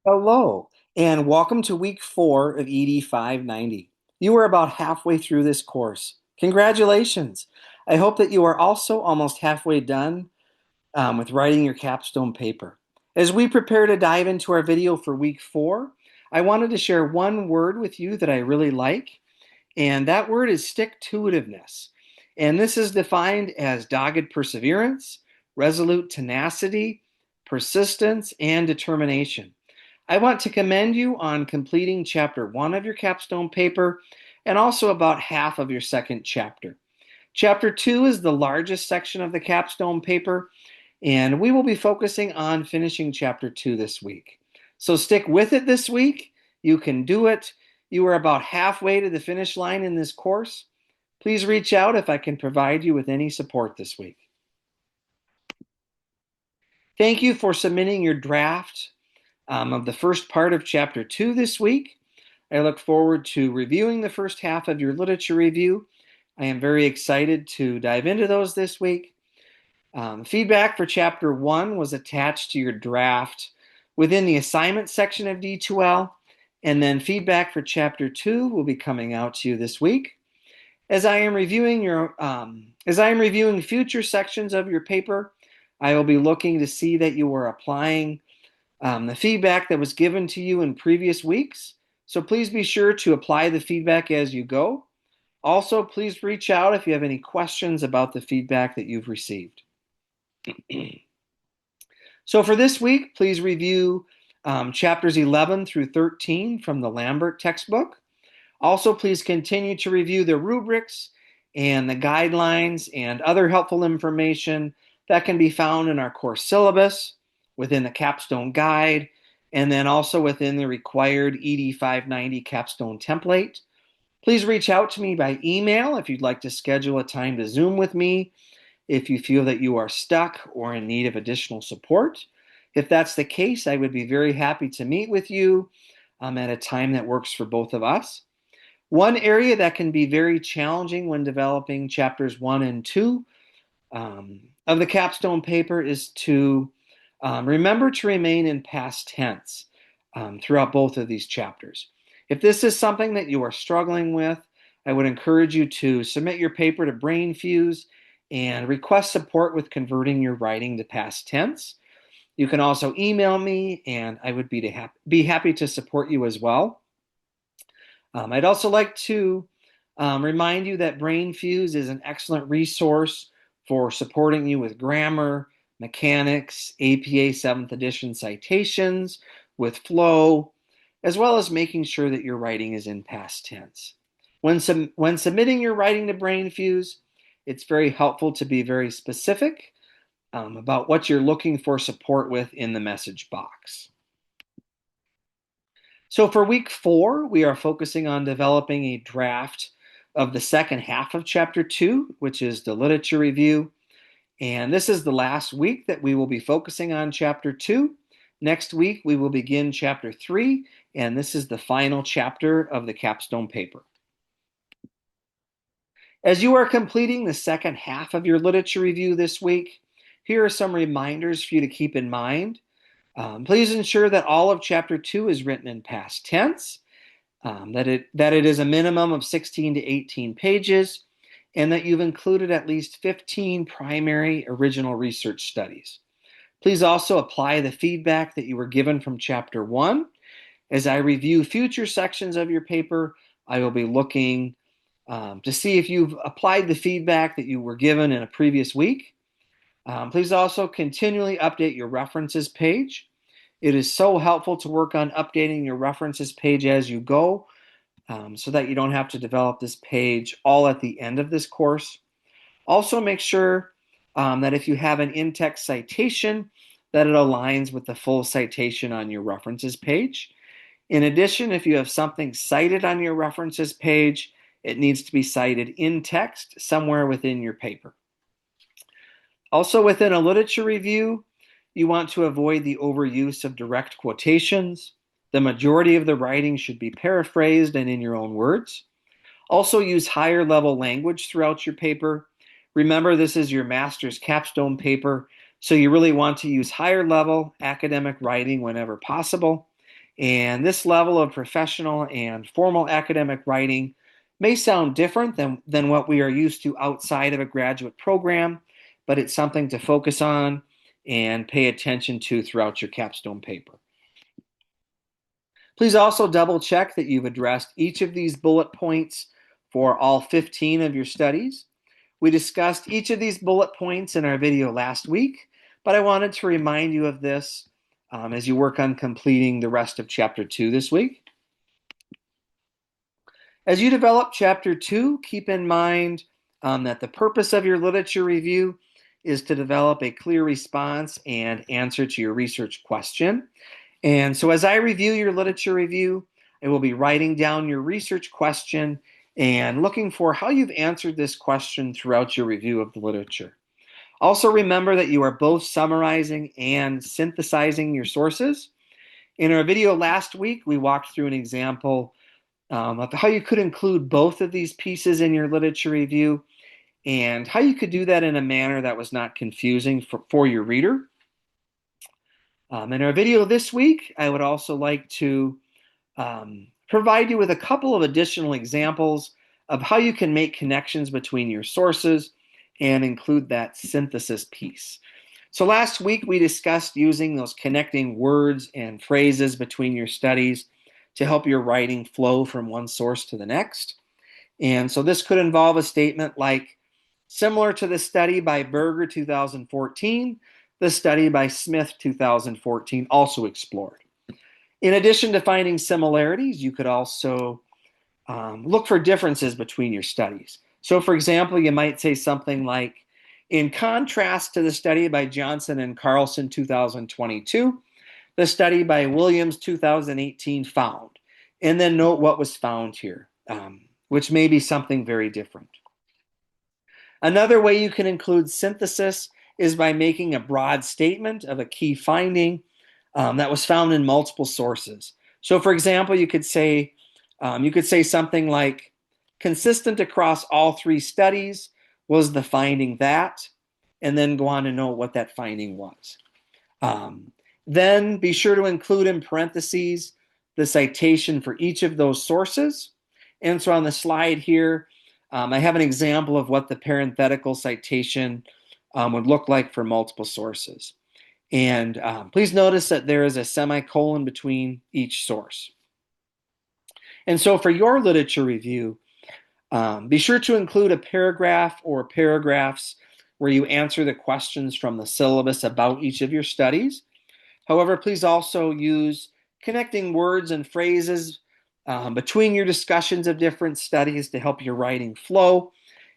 Hello, and welcome to week 4 of ED 590. You are about halfway through this course. Congratulations! I hope that you are also almost halfway done with writing your capstone paper. As we prepare to dive into our video for week 4, I wanted to share one word with you that I really like, and that word is stick-to-itiveness. And this is defined as dogged perseverance, resolute tenacity, persistence, and determination. I want to commend you on completing chapter 1 of your capstone paper and also about half of your second chapter. Chapter 2 is the largest section of the capstone paper, and we will be focusing on finishing chapter 2 this week. So stick with it this week. You can do it. You are about halfway to the finish line in this course. Please reach out if I can provide you with any support this week. Thank you for submitting your draft of the first part of Chapter 2 this week. I look forward to reviewing the first half of your literature review. I am very excited to dive into those this week. Feedback for Chapter 1 was attached to your draft within the assignment section of D2L, and then feedback for Chapter 2 will be coming out to you this week. As I am reviewing future sections of your paper, I will be looking to see that you are applying the feedback that was given to you in previous weeks. So please be sure to apply the feedback as you go. Also, please reach out if you have any questions about the feedback that you've received. So for this week, please review chapters 11 through 13 from the Lambert textbook. Also, please continue to review the rubrics and the guidelines and other helpful information that can be found in our course syllabus, within the capstone guide, and then also within the required ED 590 capstone template. Please reach out to me by email if you'd like to schedule a time to Zoom with me if you feel that you are stuck or in need of additional support. If that's the case, I would be very happy to meet with you at a time that works for both of us. One area that can be very challenging when developing chapters 1 and 2 of the capstone paper is to remember to remain in past tense throughout both of these chapters. If this is something that you are struggling with, I would encourage you to submit your paper to BrainFuse and request support with converting your writing to past tense. You can also email me, and I would be happy to support you as well. I'd also like to remind you that BrainFuse is an excellent resource for supporting you with grammar, mechanics, APA 7th edition citations, with flow, as well as making sure that your writing is in past tense. When submitting your writing to BrainFuse, it's very helpful to be very specific about what you're looking for support with in the message box. So for week 4, we are focusing on developing a draft of the second half of chapter 2, which is the literature review. And this is the last week that we will be focusing on chapter 2. Next week, we will begin chapter 3, and this is the final chapter of the capstone paper. As you are completing the second half of your literature review this week, here are some reminders for you to keep in mind. Please ensure that all of Chapter 2 is written in past tense, that it is a minimum of 16 to 18 pages, and that you've included at least 15 primary original research studies. Please also apply the feedback that you were given from Chapter 1. As I review future sections of your paper, I will be looking to see if you've applied the feedback that you were given in a previous week. Please also continually update your references page. It is so helpful to work on updating your references page as you go so that you don't have to develop this page all at the end of this course. Also make sure that if you have an in-text citation, that it aligns with the full citation on your references page. In addition, if you have something cited on your references page, it needs to be cited in text somewhere within your paper. Also, within a literature review, you want to avoid the overuse of direct quotations. The majority of the writing should be paraphrased and in your own words. Also, use higher level language throughout your paper. Remember, this is your master's capstone paper, so you really want to use higher level academic writing whenever possible. And this level of professional and formal academic writing may sound different than what we are used to outside of a graduate program, but it's something to focus on and pay attention to throughout your capstone paper. Please also double check that you've addressed each of these bullet points for all 15 of your studies. We discussed each of these bullet points in our video last week, but I wanted to remind you of this as you work on completing the rest of Chapter 2 this week. As you develop Chapter 2, keep in mind that the purpose of your literature review is to develop a clear response and answer to your research question. And so as I review your literature review, I will be writing down your research question and looking for how you've answered this question throughout your review of the literature. Also remember that you are both summarizing and synthesizing your sources. In our video last week, we walked through an example of how you could include both of these pieces in your literature review and how you could do that in a manner that was not confusing for your reader. In our video this week, I would also like to provide you with a couple of additional examples of how you can make connections between your sources and include that synthesis piece. So last week we discussed using those connecting words and phrases between your studies to help your writing flow from one source to the next. And so this could involve a statement like, similar to the study by Berger 2014, the study by Smith 2014 also explored. In addition to finding similarities, you could also look for differences between your studies. So for example, you might say something like, in contrast to the study by Johnson and Carlson 2022, the study by Williams 2018 found, and then note what was found here, which may be something very different. Another way you can include synthesis is by making a broad statement of a key finding that was found in multiple sources. So for example, you could say something like, consistent across all three studies was the finding that, and then go on to know what that finding was. Then be sure to include in parentheses the citation for each of those sources. And so on the slide here, I have an example of what the parenthetical citation would look like for multiple sources. And please notice that there is a semicolon between each source. And so for your literature review, be sure to include a paragraph or paragraphs where you answer the questions from the syllabus about each of your studies. However, please also use connecting words and phrases between your discussions of different studies to help your writing flow.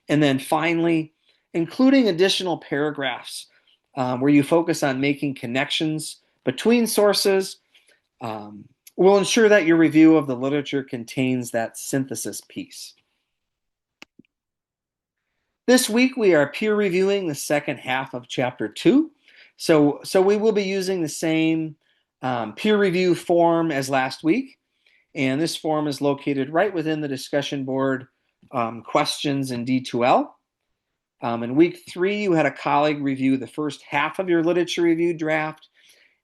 And then finally, including additional paragraphs where you focus on making connections between sources will ensure that your review of the literature contains that synthesis piece. This week we are peer reviewing the second half of Chapter 2. So we will be using the same peer review form as last week. And this form is located right within the discussion board questions in D2L. In week 3, you had a colleague review the first half of your literature review draft.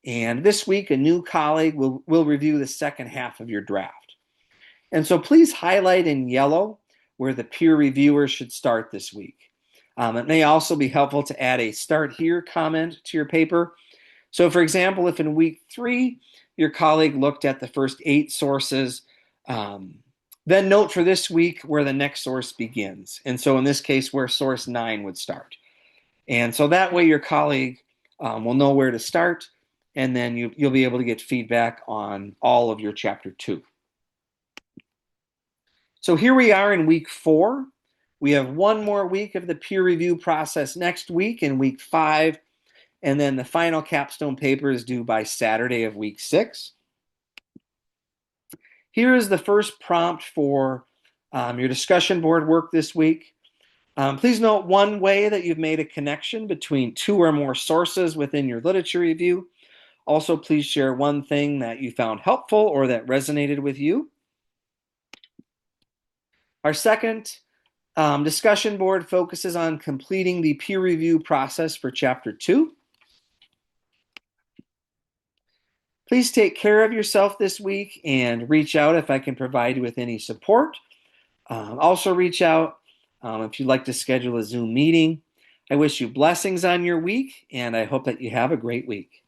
And this week, a new colleague will review the second half of your draft. And so please highlight in yellow where the peer reviewer should start this week. It may also be helpful to add a start here comment to your paper. So for example, if in week 3, your colleague looked at the first 8 sources, then note for this week where the next source begins. And so in this case, where source 9 would start. And so that way your colleague will know where to start, and then you'll be able to get feedback on all of your Chapter 2. So here we are in week 4. We have one more week of the peer review process next week in week 5, and then the final capstone paper is due by Saturday of week 6. Here is the first prompt for your discussion board work this week. Please note one way that you've made a connection between 2 or more sources within your literature review. Also, please share one thing that you found helpful or that resonated with you. Our second discussion board focuses on completing the peer review process for Chapter 2. Please take care of yourself this week and reach out if I can provide you with any support. Also, reach out if you'd like to schedule a Zoom meeting. I wish you blessings on your week, and I hope that you have a great week.